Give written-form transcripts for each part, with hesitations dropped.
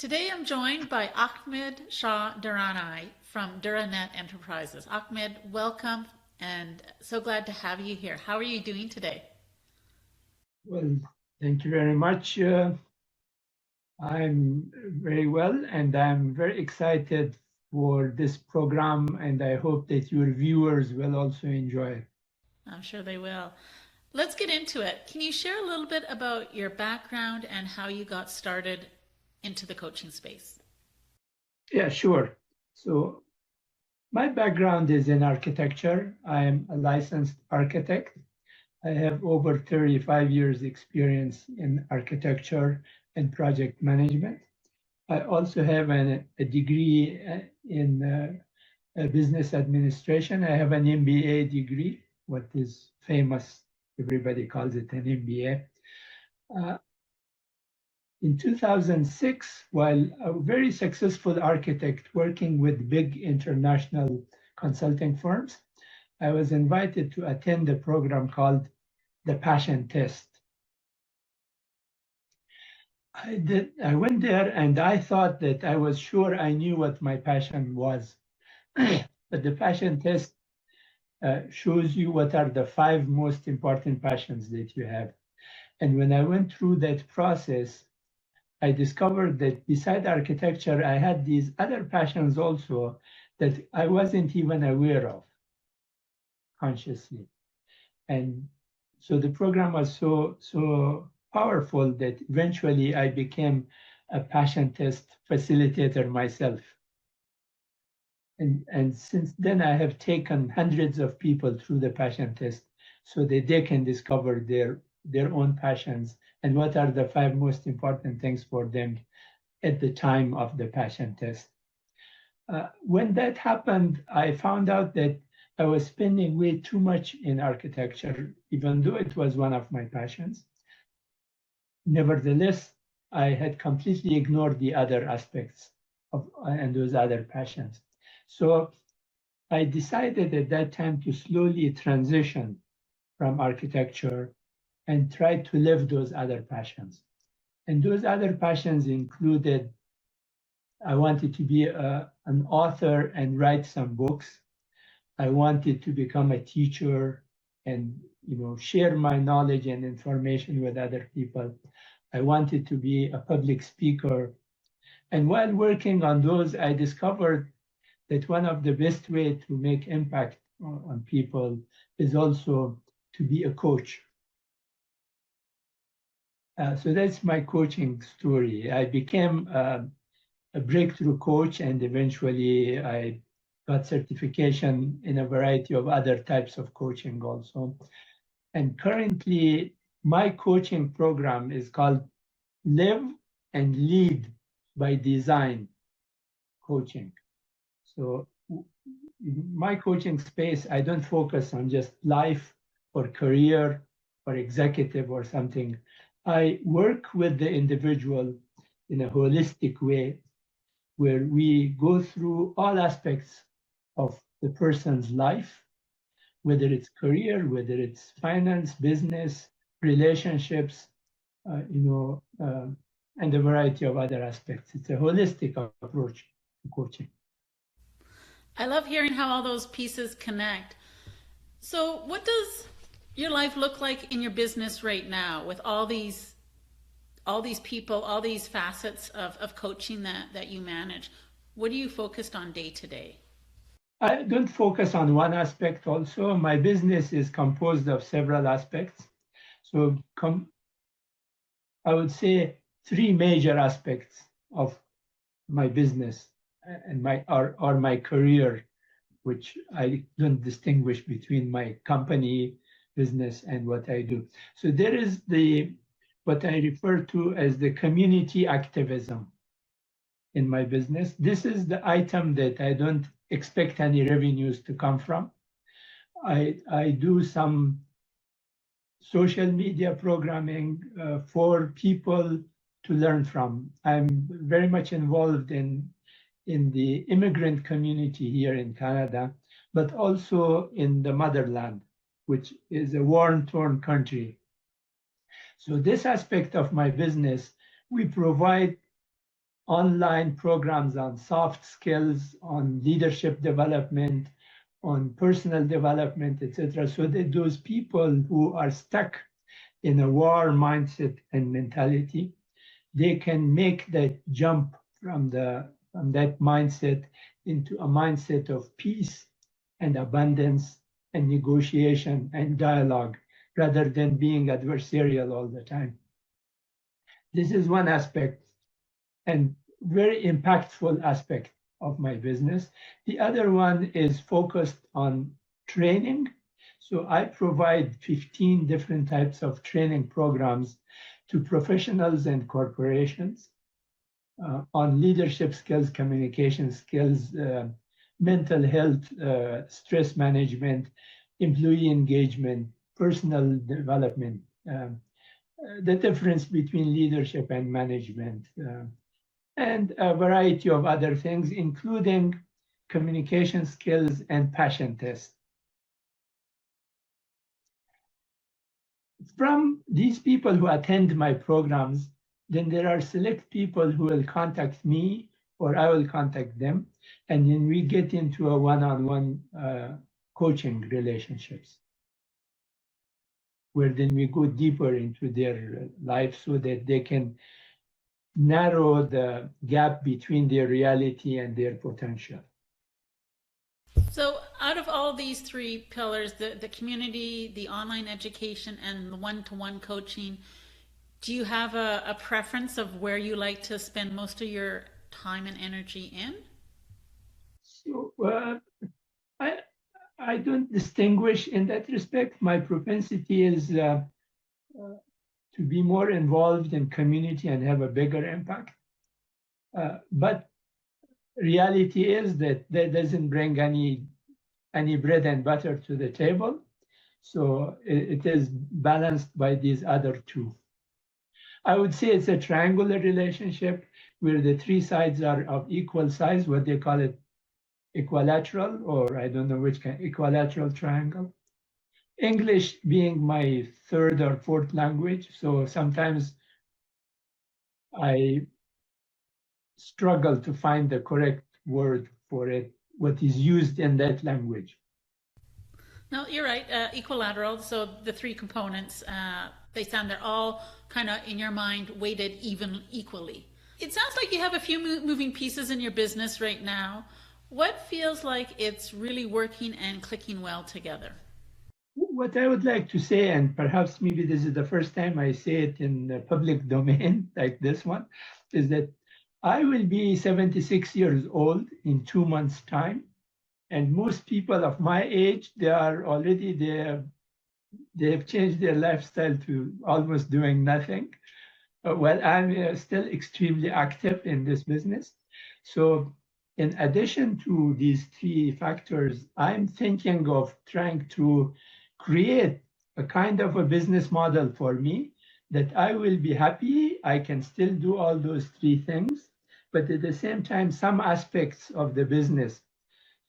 Today I'm joined by Ahmad-Shah Duranai from Duranai Enterprises. Ahmed, welcome and so glad to have you here. How are you doing today? Well, thank you very much. I'm very well, and I'm very excited for this program, and I hope that your viewers will also enjoy it. I'm sure they will. Let's get into it. Can you share a little bit about your background and how you got started into the coaching space? Yeah, sure. So my background is in architecture. I'm a licensed architect. I have over 35 years experience in architecture and project management. I also have a degree in business administration. I have an MBA degree, what is famous, everybody calls it an MBA. In 2006, while a very successful architect working with big international consulting firms, I was invited to attend a program called the Passion Test. I went there and I thought that I was sure I knew what my passion was. But the passion test shows you what are the 5 most important passions that you have. And when I went through that process, I discovered that beside architecture, I had these other passions also that I wasn't even aware of consciously. And so the program was so powerful that eventually I became a passion test facilitator myself. And since then, I have taken hundreds of people through the passion test so that they can discover their own passions and what are the 5 most important things for them at the time of the passion test. When that happened, I found out that I was spending way too much in architecture, even though it was one of my passions. Nevertheless, I had completely ignored the other aspects of and those other passions. So I decided at that time to slowly transition from architecture and try to live those other passions. And those other passions included, I wanted to be an author and write some books. I wanted to become a teacher and share my knowledge and information with other people. I wanted to be a public speaker. And while working on those, I discovered that one of the best ways to make impact on people is also to be a coach. So that's my coaching story. I became a breakthrough coach, and eventually I got certification in a variety of other types of coaching also. And currently, my coaching program is called Live and Lead by Design Coaching. So in my coaching space, I don't focus on just life or career or executive or something. I work with the individual in a holistic way where we go through all aspects of the person's life, whether it's career, whether it's finance, business, relationships, and a variety of other aspects. It's a holistic approach to coaching. I love hearing how all those pieces connect. So what does your life look like in your business right now with all these people, all these facets of coaching that you manage? What are you focused on day to day? I don't focus on one aspect also. My business is composed of several aspects. So I would say 3 major aspects of my business and my career, which I don't distinguish between my company business and what I do. So there is what I refer to as the community activism in my business. This is the item that I don't expect any revenues to come from. I do some social media programming for people to learn from. I'm very much involved in the immigrant community here in Canada, but also in the motherland, which is a war-torn country. So this aspect of my business, we provide online programs on soft skills, on leadership development, on personal development, etc., so that those people who are stuck in a war mindset and mentality, they can make that jump from that mindset into a mindset of peace and abundance and negotiation and dialogue, rather than being adversarial all the time. This is one aspect and very impactful aspect of my business. The other one is focused on training. So I provide 15 different types of training programs to professionals and corporations on leadership skills, communication skills, mental health, stress management, employee engagement, personal development, the difference between leadership and management, and a variety of other things, including communication skills and passion tests. From these people who attend my programs, then there are select people who will contact me or I will contact them, and then we get into a one-on-one coaching relationships, where then we go deeper into their life so that they can narrow the gap between their reality and their potential. So out of all these three pillars, the community, the online education, and the one-to-one coaching, do you have a preference of where you like to spend most of your time and energy in? So I don't distinguish in that respect. My propensity is to be more involved in community and have a bigger impact. But reality is that doesn't bring any bread and butter to the table. So it is balanced by these other two. I would say it's a triangular relationship where the three sides are of equal size, what they call it equilateral, or I don't know which kind, equilateral triangle. English being my third or fourth language, so sometimes I struggle to find the correct word for it, what is used in that language. No, you're right. Equilateral. So the three components, they're all kind of in your mind weighted equally. It sounds like you have a few moving pieces in your business right now. What feels like it's really working and clicking well together? What I would like to say, and perhaps maybe this is the first time I say it in the public domain like this one, is that I will be 76 years old in 2 months' time. And most people of my age, they have changed their lifestyle to almost doing nothing. Well, I'm still extremely active in this business. So in addition to these three factors, I'm thinking of trying to create a kind of a business model for me that I will be happy. I can still do all those three things, but at the same time, some aspects of the business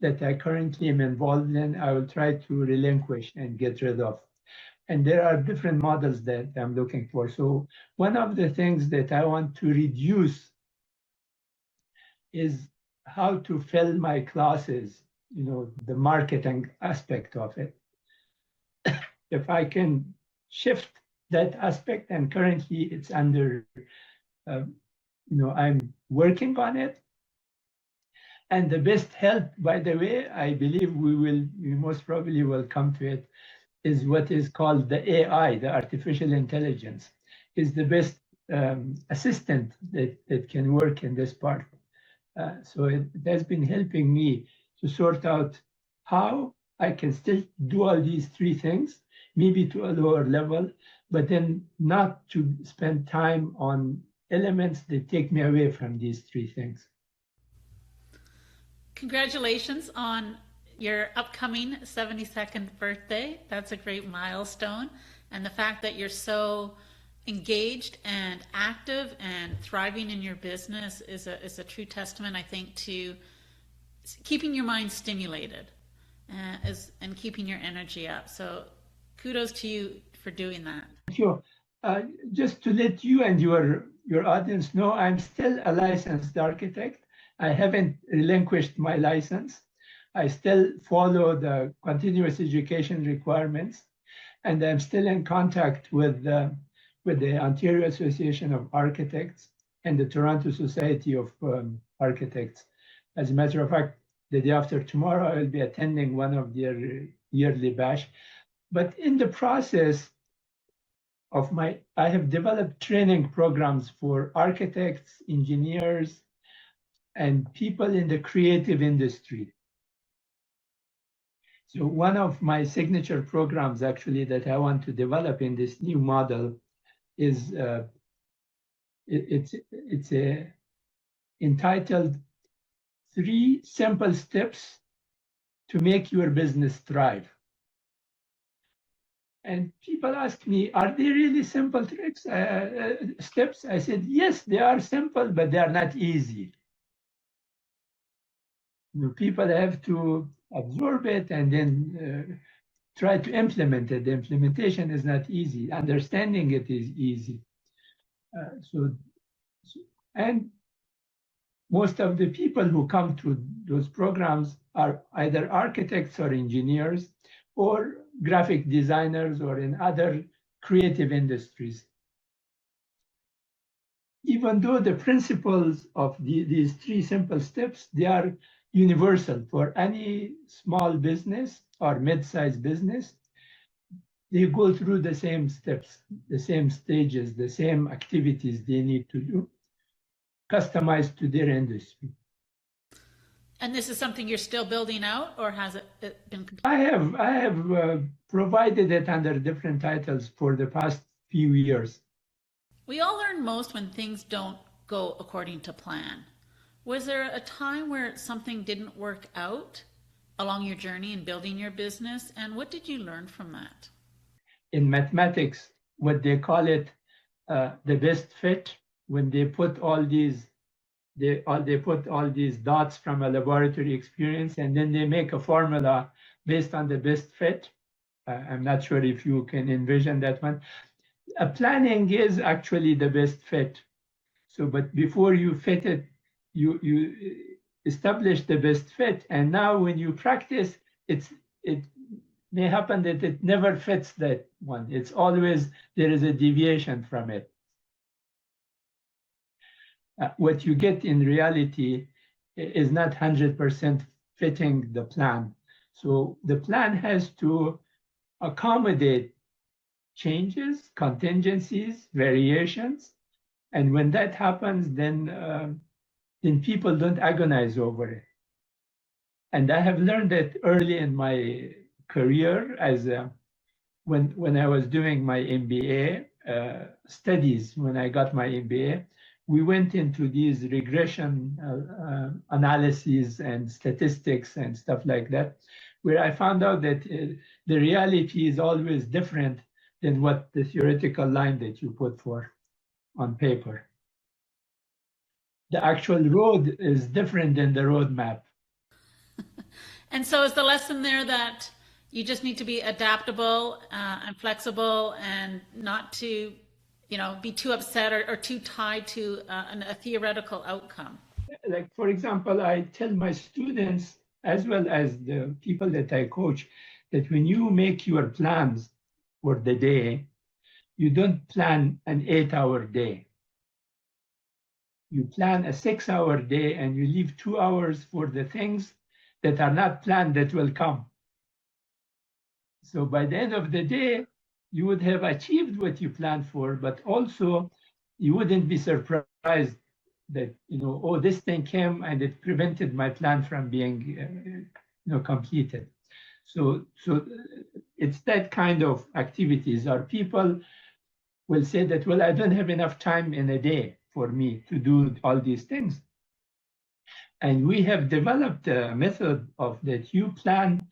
that I currently am involved in, I will try to relinquish and get rid of. And there are different models that I'm looking for. So one of the things that I want to reduce is how to fill my classes, the marketing aspect of it. If I can shift that aspect, and currently it's under, I'm working on it. And the best help, by the way, I believe we most probably will come to it, is what is called the AI, the artificial intelligence, is the best assistant that can work in this part. So it has been helping me to sort out how I can still do all these three things, maybe to a lower level, but then not to spend time on elements that take me away from these three things. Congratulations on your upcoming 72nd birthday. That's a great milestone. And the fact that you're so engaged and active and thriving in your business is a true testament, I think, to keeping your mind stimulated and keeping your energy up. So kudos to you for doing that. Sure. Just to let you and your your audience know, I'm still a licensed architect. I haven't relinquished my license. I still follow the continuous education requirements, and I'm still in contact with the Ontario Association of Architects and the Toronto Society of Architects. As a matter of fact, the day after tomorrow, I will be attending one of their yearly bash. But in the process of I have developed training programs for architects, engineers, and people in the creative industry. So one of my signature programs actually that I want to develop in this new model is it's entitled 3 Simple Steps to Make Your Business Thrive. And people ask me, are they really simple steps? I said, yes, they are simple, but they are not easy. People have to absorb it and then try to implement it. The implementation is not easy. Understanding it is easy. And most of the people who come to those programs are either architects or engineers or graphic designers or in other creative industries. Even though the principles of these 3 simple steps, they are universal for any small business or mid-sized business, they go through the same steps, the same stages, the same activities they need to do, customized to their industry. And this is something you're still building out, or has it been completed? I have provided it under different titles for the past few years. We all learn most when things don't go according to plan. Was there a time where something didn't work out along your journey in building your business, and what did you learn from that? In mathematics, what they call it, the best fit, when they put all these dots from a laboratory experience, and then they make a formula based on the best fit. I'm not sure if you can envision that one. Planning is actually the best fit. So, but before you fit it, you establish the best fit, and now when you practice, it may happen that it never fits that one. It's always, there is a deviation from it. What you get in reality is not 100% fitting the plan. So the plan has to accommodate changes, contingencies, variations. And when that happens, then people don't agonize over it. And I have learned that early in my career, as when I was doing my MBA studies, when I got my MBA, we went into these regression analyses and statistics and stuff like that, where I found out that the reality is always different than what the theoretical line that you put for on paper. The actual road is different than the roadmap. And so is the lesson there that you just need to be adaptable and flexible and not to, be too upset or too tied to a theoretical outcome? Like, for example, I tell my students, as well as the people that I coach, that when you make your plans for the day, you don't plan an 8-hour day. You plan a 6-hour day and you leave 2 hours for the things that are not planned that will come. So by the end of the day, you would have achieved what you planned for, but also you wouldn't be surprised that, oh, this thing came and it prevented my plan from being completed. So it's that kind of activities, or people will say that, well, I don't have enough time in a day for me to do all these things. And we have developed a method of that you plan,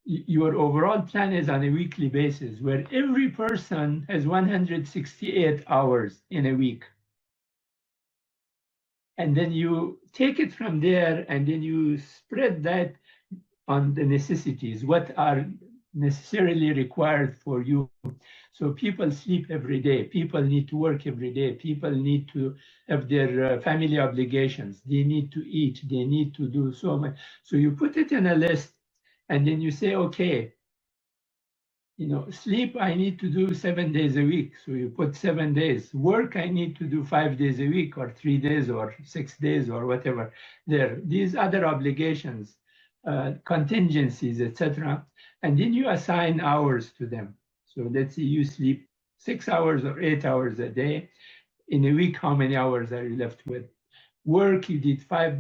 your overall plan is on a weekly basis, where every person has 168 hours in a week. And then you take it from there and then you spread that on the necessities. What are necessarily required for you. So people sleep every day. People need to work every day. People need to have their family obligations. They need to eat. They need to do so much. So you put it in a list, and then you say, okay, sleep, I need to do 7 days a week. So you put 7 days. Work, I need to do 5 days a week, or 3 days, or 6 days, or whatever. These other obligations, contingencies, etc. And then you assign hours to them. So let's say you sleep 6 hours or 8 hours a day. In a week, how many hours are you left with? Work, you did five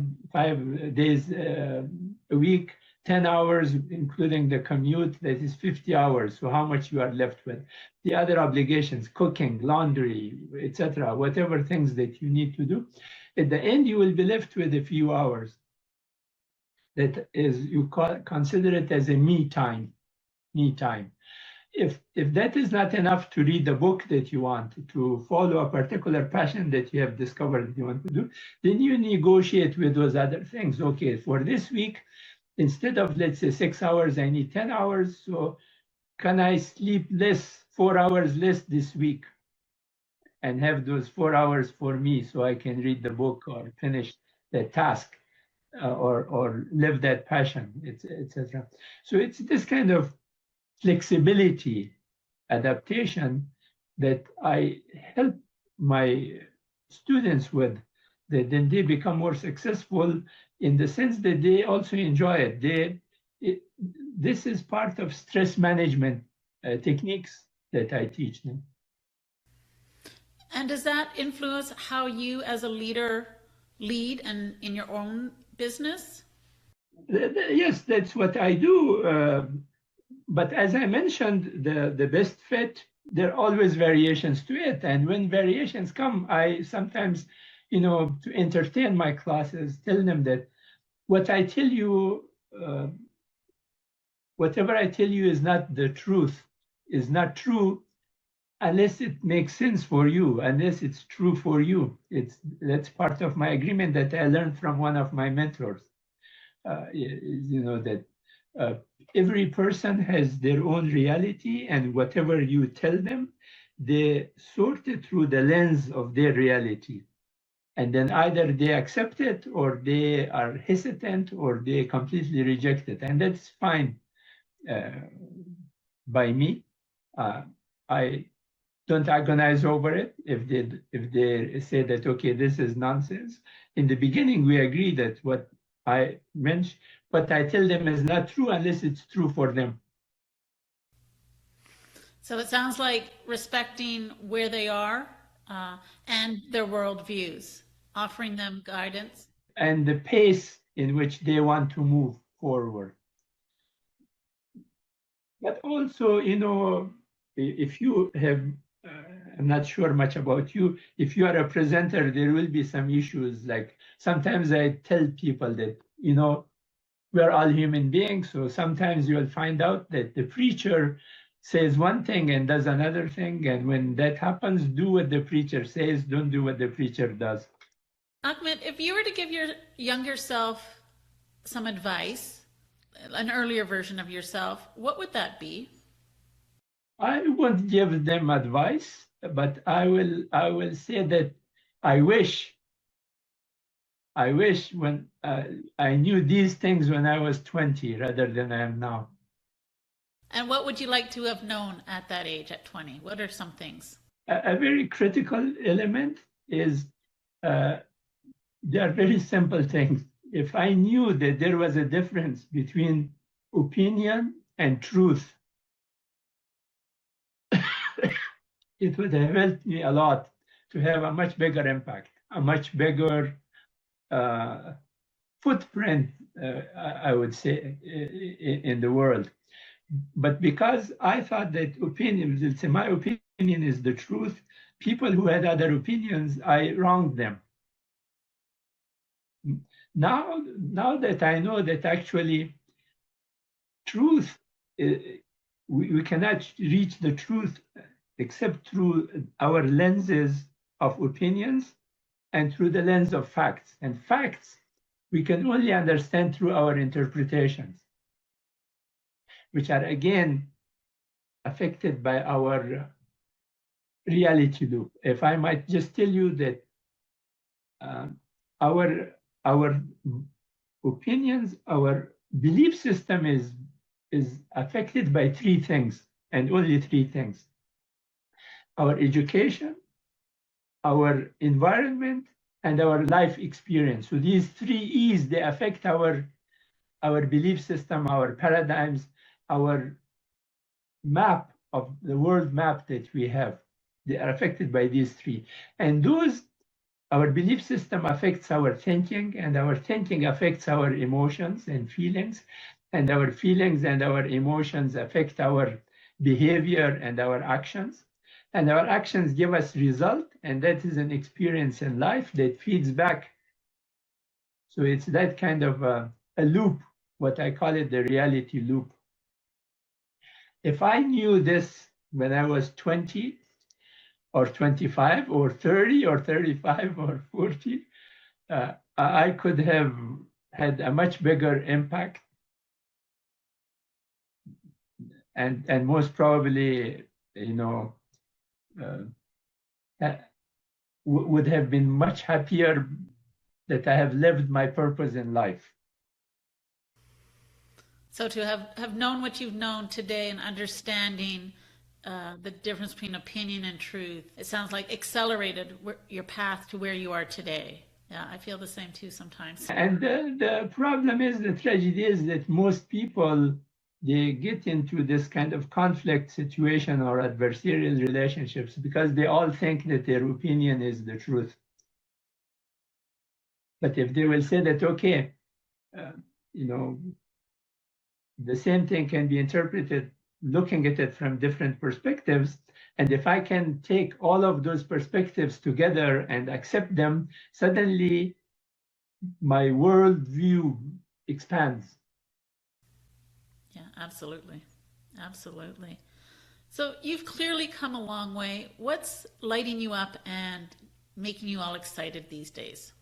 days a week, 10 hours, including the commute, that is 50 hours. So how much you are left with? The other obligations, cooking, laundry, etc., whatever things that you need to do. At the end, you will be left with a few hours. That is, consider it as a me time. If that is not enough to read the book that you want, to follow a particular passion that you have discovered that you want to do, then you negotiate with those other things. Okay, for this week, instead of, let's say, 6 hours, I need 10 hours. So can I sleep less, 4 hours less this week, and have those 4 hours for me so I can read the book or finish the task, or live that passion, etc. So it's this kind of flexibility, adaptation, that I help my students with, that then they become more successful in the sense that they also enjoy it. This is part of stress management techniques that I teach them. And does that influence how you as a leader lead and in your own business? Yes, that's what I do. But as I mentioned, the best fit, there are always variations to it. And when variations come, I sometimes, to entertain my classes, tell them that what I tell you, whatever I tell you is not the truth, is not true unless it makes sense for you, unless it's true for you. That's part of my agreement that I learned from one of my mentors. That every person has their own reality, and whatever you tell them, they sort it through the lens of their reality. And then either they accept it, or they are hesitant, or they completely reject it. And that's fine by me. I don't agonize over it if they say that, okay, this is nonsense. In the beginning, we agree that what I mentioned, what I tell them is not true unless it's true for them. So it sounds like respecting where they are and their worldviews, offering them guidance. And the pace in which they want to move forward. But also, if you have, I'm not sure much about you, if you are a presenter, there will be some issues. Like sometimes I tell people that, we're all human beings. So sometimes you'll find out that the preacher says one thing and does another thing. And when that happens, do what the preacher says, don't do what the preacher does. Ahmed, if you were to give your younger self some advice, an earlier version of yourself, what would that be? I won't give them advice, but I will say that I wish when I knew these things when I was 20 rather than I am now. And what would you like to have known at that age, at 20? What are some things? A very critical element is they are very simple things. If I knew that there was a difference between opinion and truth, it would have helped me a lot to have a much bigger impact, a much bigger footprint, I would say, in the world. But because I thought that my opinion is the truth, people who had other opinions, I wronged them. Now that I know that actually truth, we cannot reach the truth except through our lenses of opinions and through the lens of facts. And facts we can only understand through our interpretations. which are again affected by our reality loop. If I might just tell you that our opinions, our belief system is affected by three things, and only three things: our education, our environment, and our life experience. So these three E's, they affect our belief system, our paradigms, our map of the world map that we have. They are affected by these three. And our belief system affects our thinking, and our thinking affects our emotions and feelings, and our feelings and our emotions affect our behavior and our actions. And our actions give us result, and that is an experience in life that feeds back. So it's that kind of a loop, what I call it, the reality loop. If I knew this when I was 20 or 25 or 30 or 35 or 40, I could have had a much bigger impact, and most probably, would have been much happier that I have lived my purpose in life. So to have known what you've known today and understanding the difference between opinion and truth, it sounds like accelerated your path to where you are today. Yeah, I feel the same too sometimes. And the problem is, the tragedy is that most people, they get into this kind of conflict situation or adversarial relationships because they all think that their opinion is the truth. But if they will say that, okay, the same thing can be interpreted looking at it from different perspectives. And if I can take all of those perspectives together and accept them, suddenly my worldview expands. Yeah, absolutely. Absolutely. So you've clearly come a long way. What's lighting you up and making you all excited these days?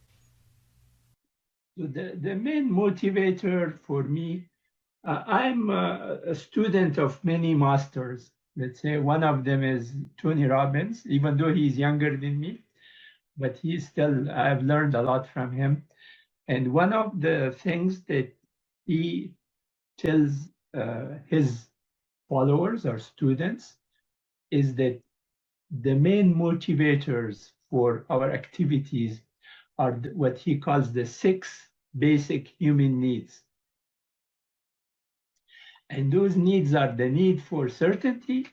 So the main motivator for me, I'm a student of many masters. Let's say one of them is Tony Robbins, even though he's younger than me, but I've learned a lot from him. And one of the things that he tells his followers or students is that the main motivators for our activities are what he calls the 6 basic human needs. And those needs are the need for certainty,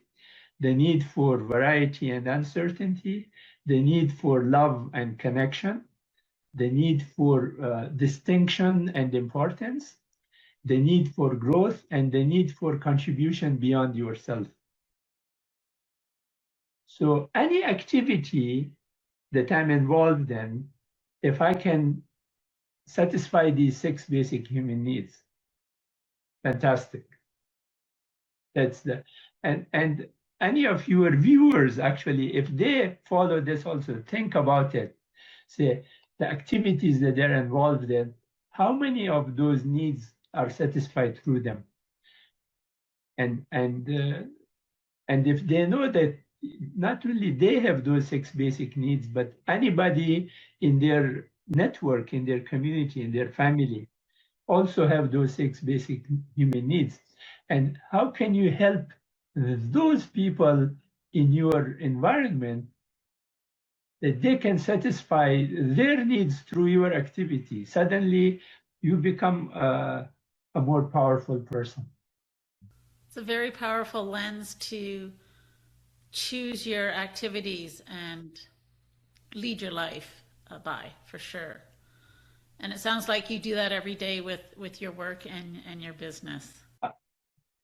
the need for variety and uncertainty, the need for love and connection, the need for distinction and importance, the need for growth, and the need for contribution beyond yourself. So any activity that I'm involved in, if I can satisfy these 6 basic human needs, fantastic. And any of your viewers, actually, if they follow this also, think about it. Say, the activities that they're involved in, how many of those needs are satisfied through them? And if they know that not only they have those 6 basic needs, but anybody in their network, in their community, in their family, also have those 6 basic human needs. And how can you help those people in your environment that they can satisfy their needs through your activity? Suddenly, you become a more powerful person. It's a very powerful lens to choose your activities and lead your life by, for sure. And it sounds like you do that every day with your work and your business.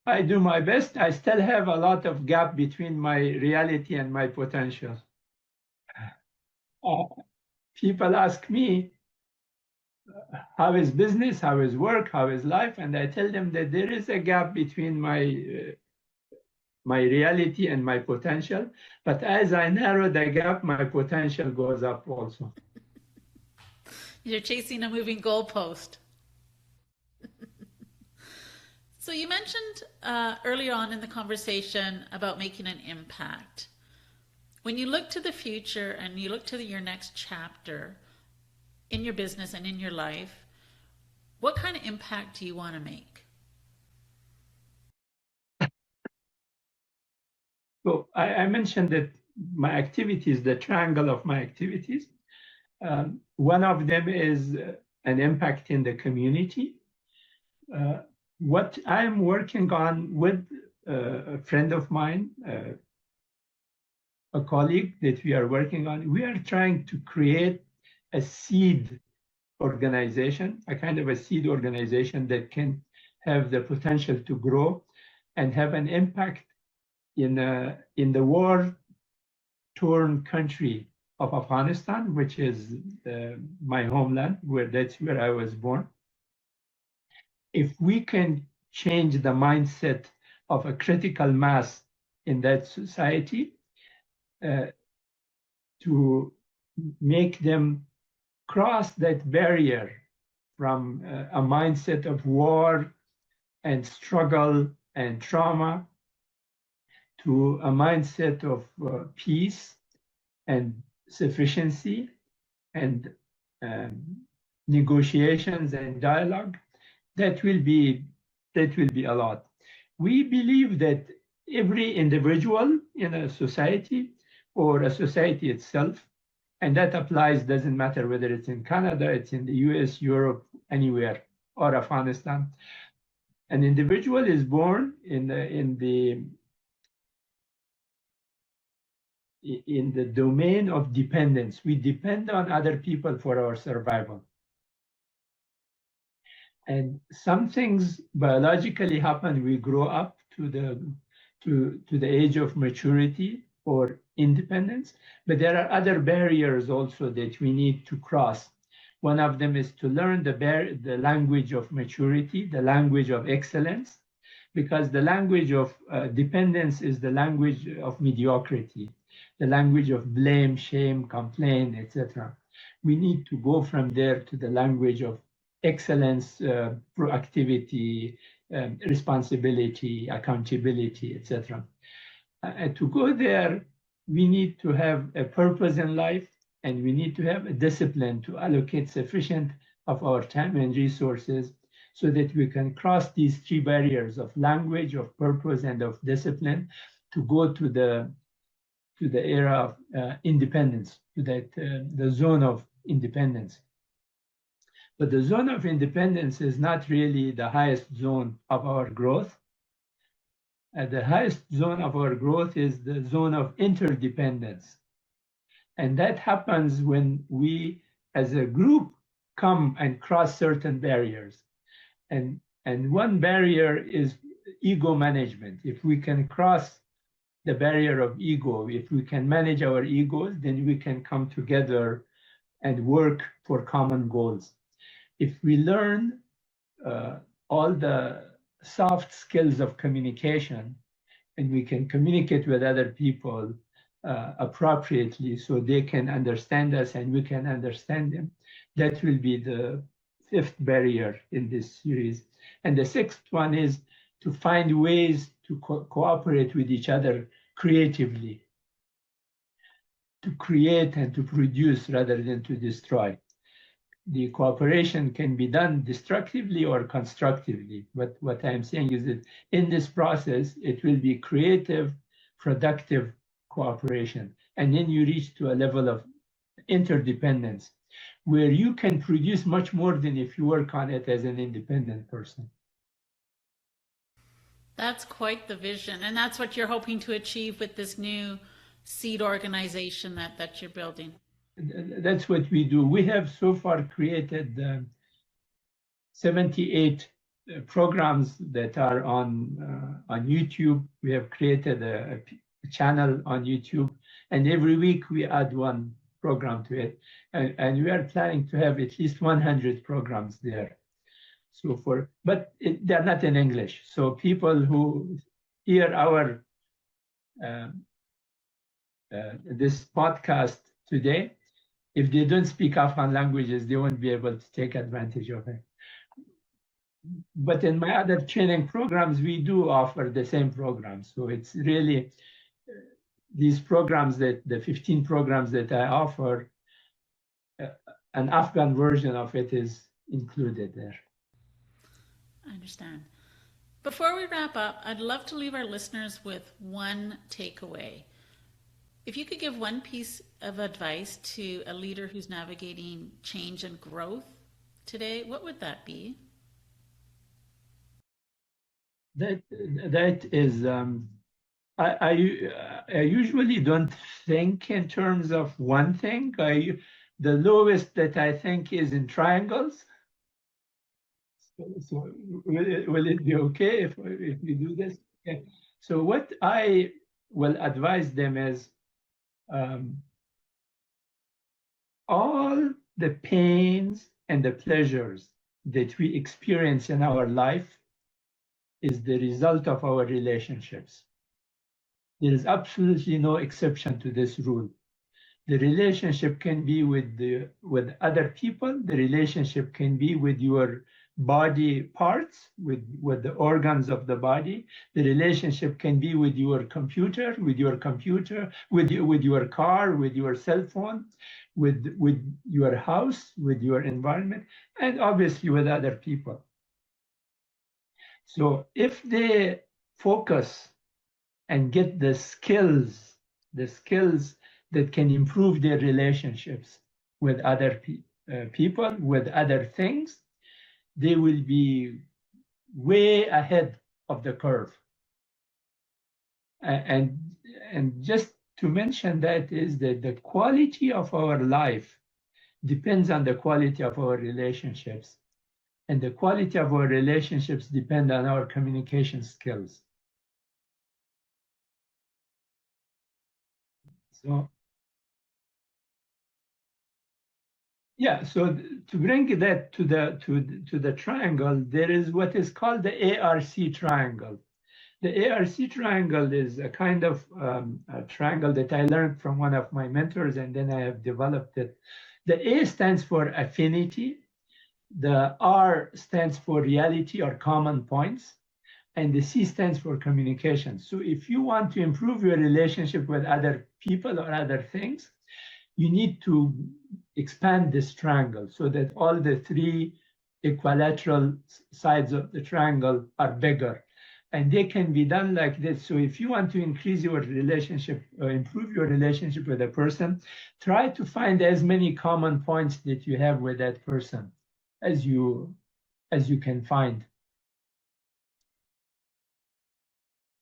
I do my best. I still have a lot of gap between my reality and my potential. People ask me, how is business, how is work, how is life? And I tell them that there is a gap between my reality and my potential. But as I narrow the gap, my potential goes up also. You're chasing a moving goalpost. So you mentioned earlier on in the conversation about making an impact. When you look to the future and you look to your next chapter in your business and in your life, what kind of impact do you want to make? So I mentioned that my activities, the triangle of my activities, one of them is an impact in the community. What I'm working on with a friend of mine, a colleague that we are working on, we are trying to create a seed organization, a kind of a seed organization that can have the potential to grow and have an impact in the war-torn country of Afghanistan, which is my homeland, that's where I was born. If we can change the mindset of a critical mass in that society, to make them cross that barrier from a mindset of war and struggle and trauma to a mindset of peace and sufficiency and negotiations and dialogue, that will be a lot. We believe that every individual in a society or a society itself, and that applies, doesn't matter whether it's in Canada, it's in the US, Europe, anywhere, or Afghanistan. An individual is born in the domain of dependence. We depend on other people for our survival. And some things biologically happen. We grow up to the age of maturity or independence, but there are other barriers also that we need to cross. One of them is to learn the language of maturity, the language of excellence, because the language of dependence is the language of mediocrity, the language of blame, shame, complaint, etc. We need to go from there to the language of excellence, proactivity, responsibility, accountability, etc. To go there, we need to have a purpose in life, and we need to have a discipline to allocate sufficient of our time and resources so that we can cross these three barriers of language, of purpose, and of discipline to go to the era of independence, to the zone of independence. But the zone of independence is not really the highest zone of our growth. The highest zone of our growth is the zone of interdependence. And that happens when we, as a group, come and cross certain barriers. And one barrier is ego management. If we can cross the barrier of ego, if we can manage our egos, then we can come together and work for common goals. If we learn all the soft skills of communication, and we can communicate with other people appropriately so they can understand us and we can understand them, that will be the fifth barrier in this series. And the sixth one is to find ways to cooperate with each other creatively, to create and to produce rather than to destroy. The cooperation can be done destructively or constructively. But what I'm saying is that in this process, it will be creative, productive cooperation. And then you reach to a level of interdependence where you can produce much more than if you work on it as an independent person. That's quite the vision. And that's what you're hoping to achieve with this new seed organization that you're building. That's what we do. We have so far created 78 programs that are on YouTube. We have created a channel on YouTube, and every week we add one program to it. And we are planning to have at least 100 programs there. So but they're not in English. So people who hear our this podcast today, if they don't speak Afghan languages, they won't be able to take advantage of it. But in my other training programs, we do offer the same programs. So it's really these programs, that the 15 programs that I offer, an Afghan version of it is included there. I understand. Before we wrap up, I'd love to leave our listeners with one takeaway. If you could give one piece of advice to a leader who's navigating change and growth today, what would that be? That is, I usually don't think in terms of one thing. The lowest that I think is in triangles. So will it be okay if we do this? Okay. So what I will advise them is all the pains and the pleasures that we experience in our life is the result of our relationships. There is absolutely no exception to this rule. The relationship can be with other people. The relationship can be with your body parts, with the organs of the body. The relationship can be with your computer, with your car, with your cell phone, with your house, with your environment, and obviously with other people. So if they focus and get the skills that can improve their relationships with other people, with other things, they will be way ahead of the curve. And just to mention that is that the quality of our life depends on the quality of our relationships. And the quality of our relationships depend on our communication skills. So, yeah, so to bring that to the triangle, there is what is called the ARC triangle. The ARC triangle is a kind of a triangle that I learned from one of my mentors, and then I have developed it. The A stands for affinity. The R stands for reality or common points. And the C stands for communication. So if you want to improve your relationship with other people or other things, you need to expand this triangle so that all the three equilateral sides of the triangle are bigger. And they can be done like this. So if you want to increase your relationship, improve your relationship with a person, try to find as many common points that you have with that person as you can find.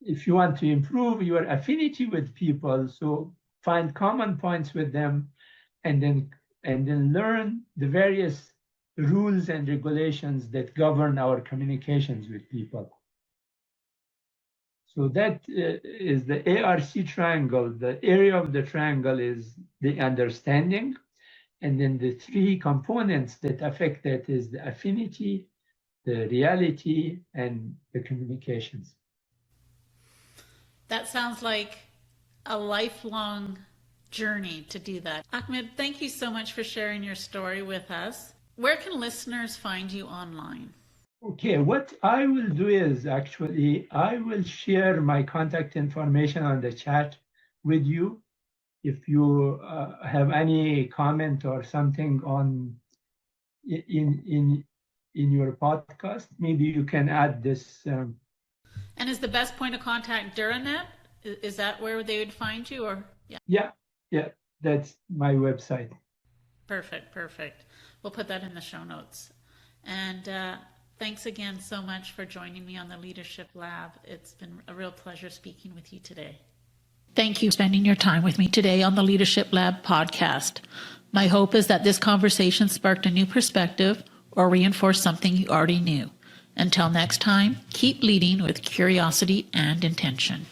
If you want to improve your affinity with people, so find common points with them, and then learn the various rules and regulations that govern our communications with people. So that is the ARC triangle. The area of the triangle is the understanding, and then the three components that affect that is the affinity, the reality, and the communications. That sounds like a lifelong journey to do that. Ahmed, thank you so much for sharing your story with us. Where can listeners find you online? Okay, what I will do is actually, I will share my contact information on the chat with you. If you have any comment or something on in your podcast, maybe you can add this. And is the best point of contact Duranet? Is that where they would find you, or Yeah, that's my website. Perfect. We'll put that in the show notes. And thanks again so much for joining me on the Leadership Lab. It's been a real pleasure speaking with you today. Thank you for spending your time with me today on the Leadership Lab podcast. My hope is that this conversation sparked a new perspective or reinforced something you already knew. Until next time, keep leading with curiosity and intention.